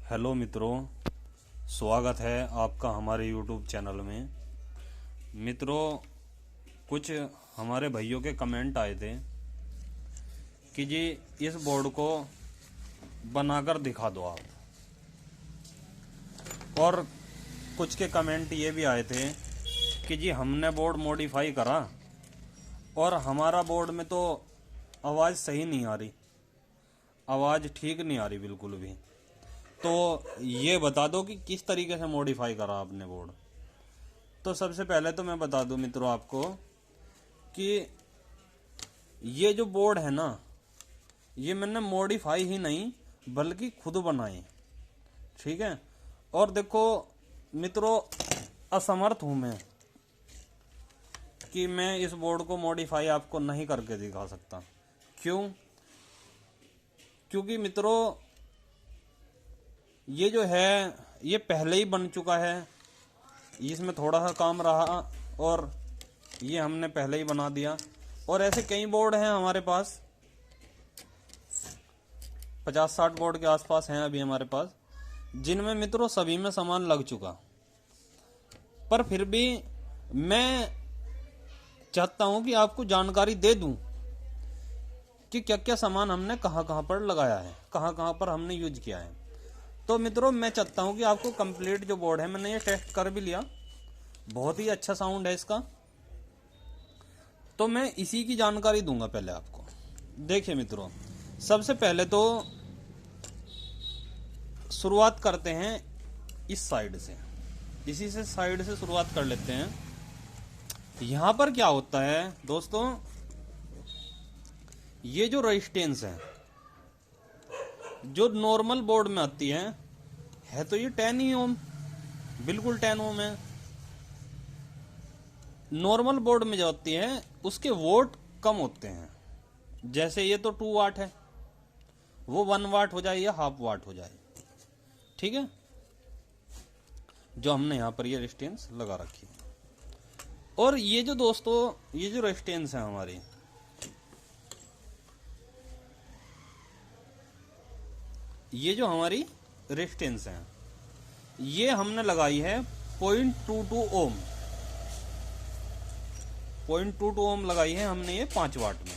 Hello मित्रों, स्वागत है आपका हमारे YouTube चैनल में। मित्रों, कुछ हमारे भाइयों के कमेंट आए थे कि जी इस बोर्ड को बनाकर दिखा दो आप, और कुछ के कमेंट ये भी आए थे कि जी हमने बोर्ड मॉडिफाई करा और हमारा बोर्ड में तो आवाज़ सही नहीं आ रही, आवाज़ ठीक नहीं आ रही बिल्कुल भी। तो ये बता दो कि किस तरीके से मॉडिफाई करा आपने बोर्ड। तो सबसे पहले तो मैं बता दूं मित्रों आपको कि ये जो बोर्ड है ना, ये मैंने मॉडिफाई ही नहीं बल्कि खुद बनाए, ठीक है। और देखो मित्रों, असमर्थ हूं मैं कि मैं इस बोर्ड को मॉडिफाई आपको नहीं करके दिखा सकता। क्यों? क्योंकि मित्रों ये जो है ये पहले ही बन चुका है, इसमें थोड़ा सा काम रहा और ये हमने पहले ही बना दिया। और ऐसे कई बोर्ड हैं हमारे पास, 50-60 बोर्ड के आसपास हैं अभी हमारे पास, जिनमें मित्रों सभी में सामान लग चुका। पर फिर भी मैं चाहता हूं कि आपको जानकारी दे दूं कि क्या क्या सामान हमने कहां कहां पर लगाया है, कहां कहां पर हमने यूज किया है। तो मित्रों मैं चाहता हूं कि आपको कंप्लीट जो बोर्ड है, मैंने ये टेस्ट कर भी लिया, बहुत ही अच्छा साउंड है इसका, तो मैं इसी की जानकारी दूंगा पहले आपको। देखिए मित्रों, सबसे पहले तो शुरुआत करते हैं इस साइड से, इसी से साइड से शुरुआत कर लेते हैं। यहां पर क्या होता है दोस्तों, ये जो रेजिस्टेंस है जो नॉर्मल बोर्ड में आती है तो ये 10 ही ओम, बिल्कुल 10 ओम है। नॉर्मल बोर्ड में जो होती है उसके वोट कम होते हैं, जैसे ये तो 2 वाट है, वो 1 वाट हो जाए या हाफ वाट हो जाए, ठीक है। जो हमने यहां पर ये रेजिस्टेंस लगा रखी है। और ये जो दोस्तों ये जो रेजिस्टेंस है हमारी, ये जो हमारी रेजिस्टेंस है ये हमने लगाई है 0.22 ओम, 0.22 ओम लगाई है हमने ये 5 वाट में।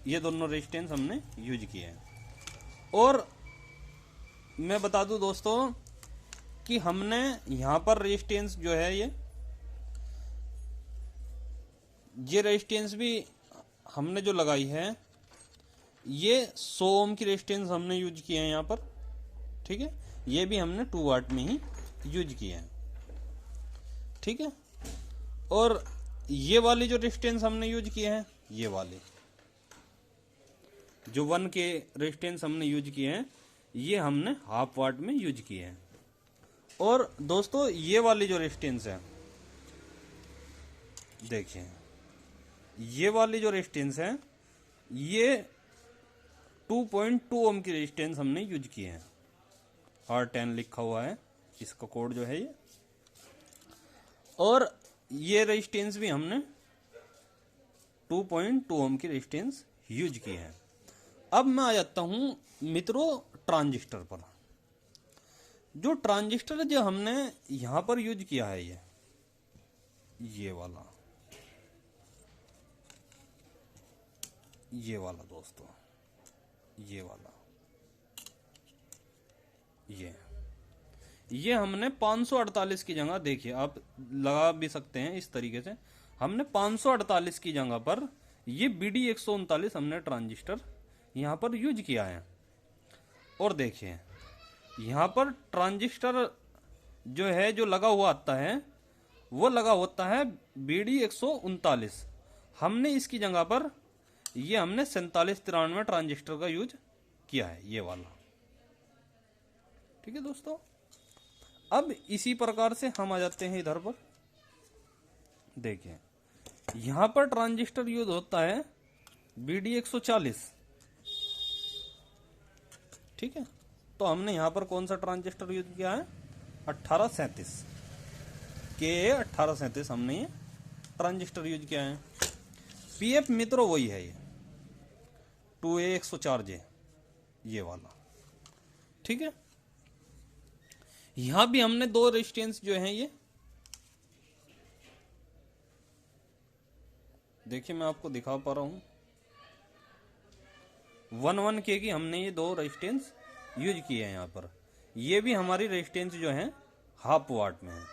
ये दोनों रेजिस्टेंस हमने यूज किए हैं। और मैं बता दूं दोस्तों कि हमने यहां पर रेजिस्टेंस जो है ये रेजिस्टेंस भी हमने जो लगाई है ये 100 ओम की रेजिस्टेंस हमने यूज किए हैं यहाँ पर, ठीक है। ये भी हमने 2 वाट में ही यूज किए हैं, ठीक है। और ये वाली जो रेजिस्टेंस हमने यूज किए हैं, ये वाली जो 1 के रेजिस्टेंस हमने यूज किए हैं, ये हमने हाफ वाट में यूज किए हैं। और दोस्तों ये वाली जो रेजिस्टेंस है, देखिए ये वाली जो रेजिस्टेंस है ये 2.2 ओम की रेजिस्टेंस हमने यूज किए हैं। R10 लिखा हुआ है इसका कोड जो है ये। और ये रेजिस्टेंस भी हमने 2.2 ओम की रेजिस्टेंस यूज की है। अब मैं आ जाता हूं मित्रों ट्रांजिस्टर पर। जो ट्रांजिस्टर जो हमने यहां पर यूज किया है ये वाला, ये वाला दोस्तों, ये वाला, ये हमने 548 की जगह, देखिए आप लगा भी सकते हैं इस तरीके से, हमने 548 की जगह पर ये BD139 हमने ट्रांजिस्टर यहां पर यूज किया है। और देखिए यहां पर ट्रांजिस्टर जो है जो लगा हुआ आता है वो लगा होता है BD139। हमने इसकी जगह पर ये हमने 4793 ट्रांजिस्टर का यूज किया है, ये वाला, ठीक है दोस्तों। अब इसी प्रकार से हम आ जाते हैं इधर पर। देखिए यहां पर ट्रांजिस्टर यूज होता है BD140, ठीक है। तो हमने यहां पर कौन सा ट्रांजिस्टर यूज किया है, 1837 के 1837 हमने ये ट्रांजिस्टर यूज किया है। PF मित्रों वही है, ये 2A104J ये वाला, ठीक है। यहां भी हमने दो रेजिस्टेंस जो हैं ये देखिए, मैं आपको दिखा पा रहा हूं 1 की हमने ये दो रेजिस्टेंस यूज किए हैं यहाँ पर। ये भी हमारी रेजिस्टेंस जो है हाफ वाट में है।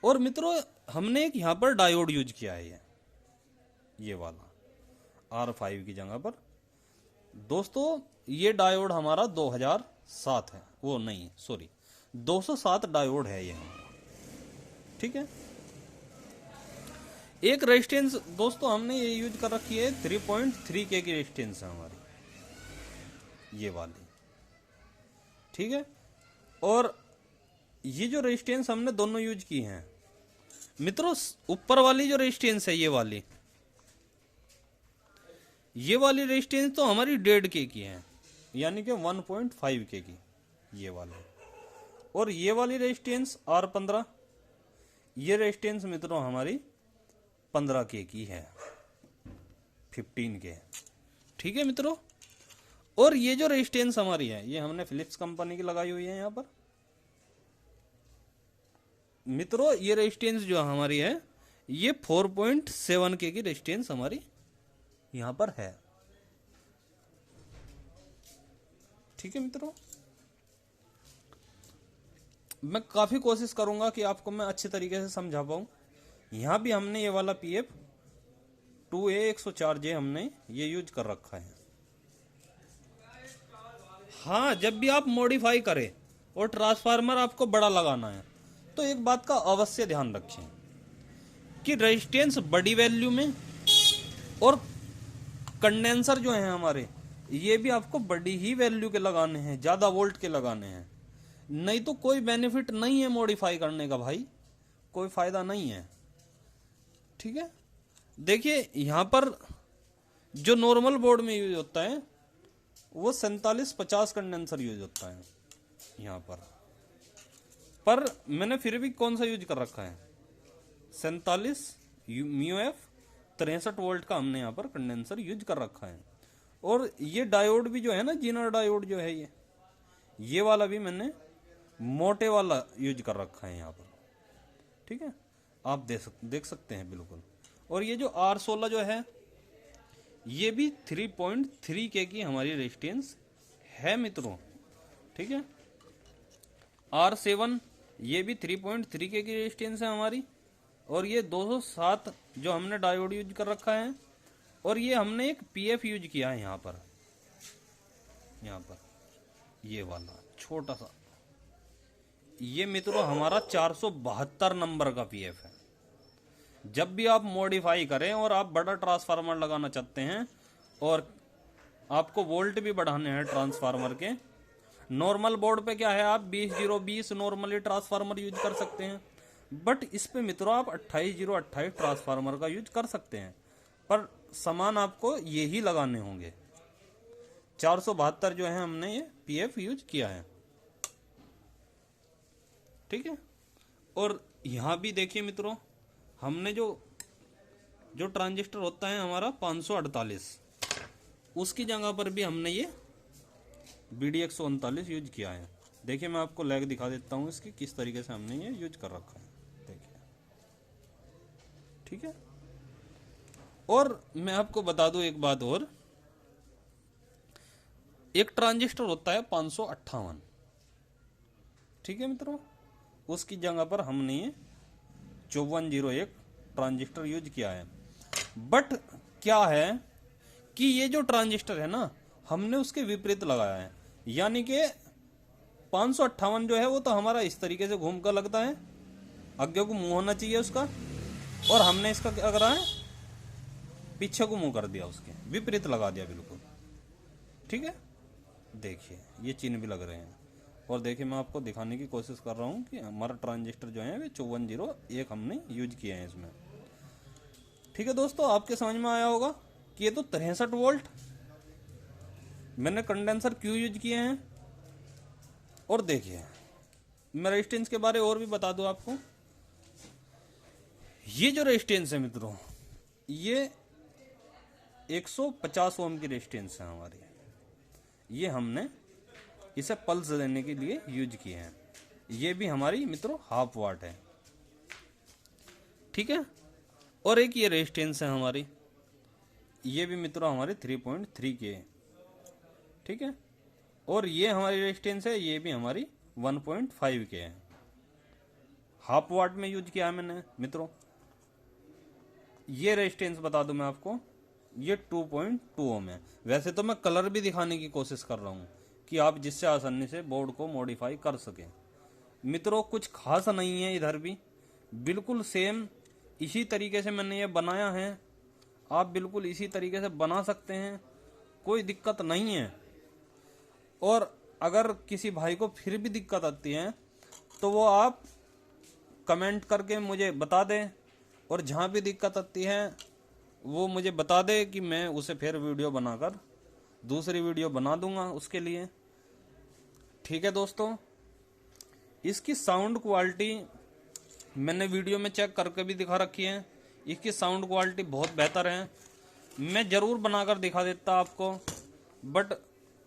और मित्रों हमने एक यहाँ पर डायोड यूज किया है, ये वाला R5 की जगह पर। दोस्तों ये डायोड हमारा 2007 है, वो नहीं सॉरी 207 डायोड है ये हमारा, ठीक है। एक रेजिस्टेंस दोस्तों हमने ये यूज कर रखी है 3.3K की रेजिस्टेंस है हमारी, ये वाली, ठीक है। और ये जो रेजिस्टेंस हमने दोनों यूज की हैं मित्रों, ऊपर वाली जो रेजिस्टेंस है ये वाली रेजिस्टेंस तो हमारी 1.5K की है, यानी कि 1.5K की ये वाली। और ये वाली रेजिस्टेंस R15, ये रेजिस्टेंस मित्रों हमारी 15K की है, 15K, ठीक है मित्रों। और ये जो रेजिस्टेंस हमारी है ये हमने फिलिप्स कंपनी की लगाई हुई है यहाँ पर मित्रों। ये रेजिस्टेंस जो हमारी है ये 4.7K की रेजिस्टेंस हमारी यहां पर है, ठीक है मित्रों। मैं काफी कोशिश करूंगा कि आपको मैं अच्छे तरीके से समझा पाऊं। यहां भी हमने ये वाला PF 2A 104J हमने ये यूज कर रखा है। हाँ, जब भी आप मॉडिफाई करें और ट्रांसफार्मर आपको बड़ा लगाना है तो एक बात का अवश्य ध्यान रखें कि रेजिस्टेंस बड़ी वैल्यू में और कंडेंसर जो है हमारे ये भी आपको बड़ी ही वैल्यू के लगाने हैं, ज्यादा वोल्ट के लगाने हैं, नहीं तो कोई बेनिफिट नहीं है मॉडिफाई करने का भाई, कोई फायदा नहीं है, ठीक है। देखिए यहां पर जो नॉर्मल बोर्ड में यूज होता है वो 4750 कंडेंसर यूज होता है यहां पर मैंने फिर भी कौन सा यूज कर रखा है 47 MUF 63 वोल्ट का हमने यहाँ पर कंडेंसर यूज कर रखा है। और ये डायोड भी जो है ना, जीनर डायोड जो है ये वाला भी मैंने मोटे वाला यूज कर रखा है यहाँ पर, ठीक है, आप देख सकते हैं बिल्कुल। और ये जो R16 जो है ये भी 3.3K की हमारी रेजिस्टेंस है मित्रों, ठीक है। R7 ये भी 3.3K की रेजिस्टेंस है हमारी। और ये 207 जो हमने डायोड यूज कर रखा है। और ये हमने एक PF यूज किया है यहाँ पर ये वाला छोटा सा, ये मित्रों हमारा 472 नंबर का PF है। जब भी आप मॉडिफाई करें और आप बड़ा ट्रांसफार्मर लगाना चाहते हैं और आपको वोल्ट भी बढ़ाने हैं ट्रांसफार्मर के, नॉर्मल बोर्ड पे क्या है आप 20020 नॉर्मली ट्रांसफार्मर यूज कर सकते हैं, बट इस पे मित्रों आप 28028 ट्रांसफार्मर का यूज कर सकते हैं, पर समान आपको यही लगाने होंगे। 472 जो है हमने ये PF यूज किया है, ठीक है। और यहां भी देखिए मित्रों हमने जो ट्रांजिस्टर होता है हमारा 548 उसकी जगह पर भी हमने ये BD139 यूज किया है। देखिए मैं आपको लैग दिखा देता हूं इसकी किस तरीके से हमने ये यूज कर रखा है, देखिए, ठीक है। और मैं आपको बता दूं एक बात और, एक ट्रांजिस्टर होता है 558, ठीक है मित्रों, उसकी जगह पर हमने ये 5401 ट्रांजिस्टर यूज किया है। बट क्या है कि ये जो ट्रांजिस्टर है ना हमने उसके विपरीत लगाया है, यानी कि 558 जो है वो तो हमारा इस तरीके से घूम कर लगता है, आगे को मुंह होना चाहिए उसका, और हमने इसका क्या करा है पीछे को मुंह कर दिया, उसके विपरीत लगा दिया बिल्कुल, ठीक है। देखिए ये चिन्ह भी लग रहे हैं। और देखिए मैं आपको दिखाने की कोशिश कर रहा हूँ कि हमारा ट्रांजिस्टर जो है वे 5401 हमने यूज किए हैं इसमें, ठीक है दोस्तों। आपके समझ में आया होगा कि ये तो 63 वोल्ट मैंने कंडेंसर क्यों यूज किए हैं। और देखिए मैं रेजिस्टेंस के बारे और भी बता दूं आपको, ये जो रेजिस्टेंस है मित्रों ये 150 ओम की रेजिस्टेंस है हमारी, ये हमने इसे पल्स देने के लिए यूज किए हैं, ये भी हमारी मित्रों 1/2 वाट है, ठीक है। और एक ये रेजिस्टेंस है हमारी, ये भी मित्रों हमारे 3.3 के है, ठीक है। और ये हमारी रेजिस्टेंस है, ये भी हमारी 1.5 के है। 1/2 वाट में यूज किया है मैंने मित्रों। ये रेजिस्टेंस बता दूं मैं आपको, ये 2.2 ओम है। वैसे तो मैं कलर भी दिखाने की कोशिश कर रहा हूं कि आप जिससे आसानी से बोर्ड को मॉडिफाई कर सकें। मित्रों कुछ खास नहीं है इधर भी, बिल्कुल सेम इसी तरीके से मैंने ये बनाया है। आप बिल्कुल इसी तरीके से बना सकते हैं, कोई दिक्कत नहीं है। और अगर किसी भाई को फिर भी दिक्कत आती है तो वो आप कमेंट करके मुझे बता दें, और जहाँ भी दिक्कत आती है वो मुझे बता दे कि मैं उसे फिर वीडियो बनाकर दूसरी वीडियो बना दूंगा उसके लिए, ठीक है दोस्तों। इसकी साउंड क्वालिटी मैंने वीडियो में चेक करके भी दिखा रखी है, इसकी साउंड क्वालिटी बहुत बेहतर है। मैं ज़रूर बनाकर दिखा देता आपको, बट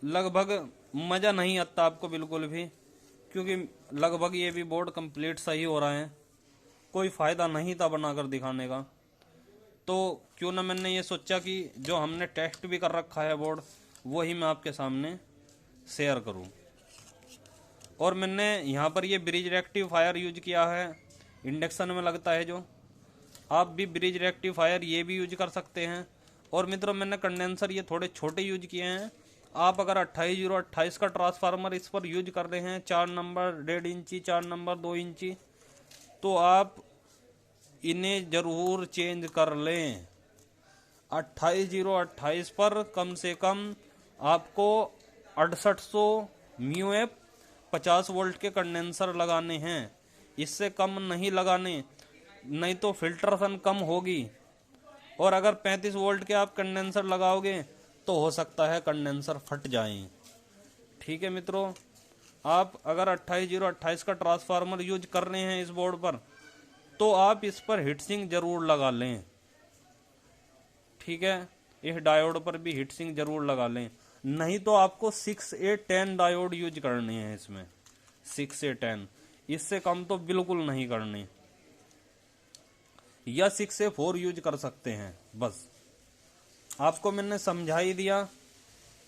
लगभग मज़ा नहीं आता आपको बिल्कुल भी, क्योंकि लगभग ये भी बोर्ड कंप्लीट सही हो रहा है, कोई फ़ायदा नहीं था बनाकर दिखाने का। तो क्यों ना मैंने ये सोचा कि जो हमने टेस्ट भी कर रखा है बोर्ड, वही मैं आपके सामने शेयर करूं। और मैंने यहाँ पर ये ब्रिज रेक्टिफायर यूज किया है, इंडक्शन में लगता है जो, आप भी ब्रिज रेक्टिफायर ये भी यूज कर सकते हैं। और मित्रों मैंने कंडेंसर ये थोड़े छोटे यूज किए हैं। आप अगर 28028 का ट्रांसफार्मर इस पर यूज कर रहे हैं, 4 नंबर 1.5 इंची, 4 नंबर 2 इंची, तो आप इन्हें ज़रूर चेंज कर लें। 28028 पर कम से कम आपको 6800 म्यूएफ 50 वोल्ट के कंडेंसर लगाने हैं, इससे कम नहीं लगाने, नहीं तो फिल्ट्रेशन कम होगी। और अगर 35 वोल्ट के आप कंडेंसर लगाओगे तो हो सकता है कंडेंसर फट जाएं, ठीक है मित्रों। आप अगर 28028 का ट्रांसफार्मर यूज कर रहे हैं इस बोर्ड पर, तो आप इस पर हीटसिंक जरूर लगा लें, ठीक है। इस डायोड पर भी हीटसिंक जरूर लगा लें, नहीं तो आपको 6A10 डायोड यूज करने हैं इसमें, 6A10, इससे कम तो बिल्कुल नहीं करनी, या 6A4 यूज कर सकते हैं। बस आपको मैंने समझा ही दिया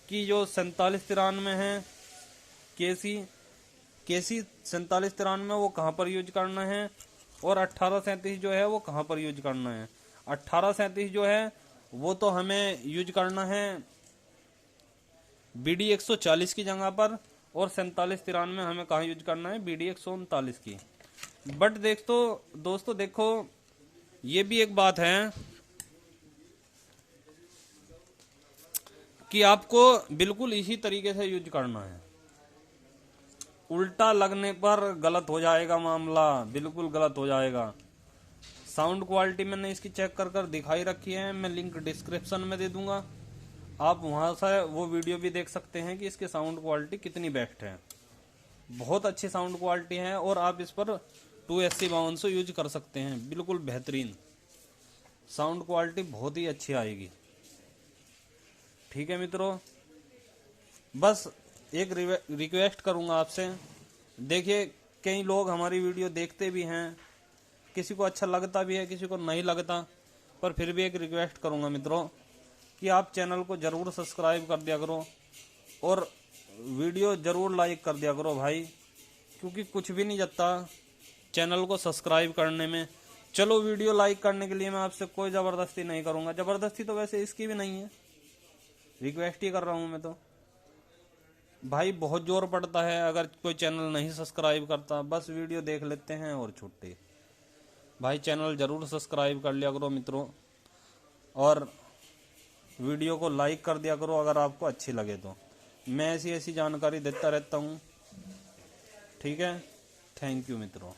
कि जो 4793 है केसी 4793 वो कहाँ पर यूज करना है, और 1837 जो है वो कहाँ पर यूज करना है। 1837 जो है वो तो हमें यूज करना है BD 140 की जगह पर, और 4793 हमें कहाँ यूज करना है, BD 139 की। बट दोस्तों देखो ये भी एक बात है कि आपको बिल्कुल इसी तरीके से यूज करना है, उल्टा लगने पर गलत हो जाएगा मामला, बिल्कुल गलत हो जाएगा। साउंड क्वालिटी मैंने इसकी चेक कर दिखाई रखी है, मैं लिंक डिस्क्रिप्शन में दे दूंगा, आप वहां से वो वीडियो भी देख सकते हैं कि इसकी साउंड क्वालिटी कितनी बेस्ट है। बहुत अच्छी साउंड क्वालिटी है, और आप इस पर 280 5200 यूज कर सकते हैं, बिल्कुल बेहतरीन साउंड क्वालिटी, बहुत ही अच्छी आएगी, ठीक है मित्रों। बस एक रिक्वेस्ट करूंगा आपसे, देखिए कई लोग हमारी वीडियो देखते भी हैं, किसी को अच्छा लगता भी है, किसी को नहीं लगता, पर फिर भी एक रिक्वेस्ट करूंगा मित्रों कि आप चैनल को ज़रूर सब्सक्राइब कर दिया करो, और वीडियो ज़रूर लाइक कर दिया करो भाई, क्योंकि कुछ भी नहीं जाता चैनल को सब्सक्राइब करने में। चलो वीडियो लाइक करने के लिए मैं आपसे कोई ज़बरदस्ती नहीं करूँगा, ज़बरदस्ती तो वैसे इसकी भी नहीं है, रिक्वेस्ट ही कर रहा हूँ मैं तो भाई। बहुत जोर पड़ता है अगर कोई चैनल नहीं सब्सक्राइब करता, बस वीडियो देख लेते हैं और छुट्टी। भाई चैनल ज़रूर सब्सक्राइब कर लिया करो मित्रों, और वीडियो को लाइक कर दिया करो अगर आपको अच्छी लगे तो। मैं ऐसी जानकारी देता रहता हूँ, ठीक है। थैंक यू मित्रों।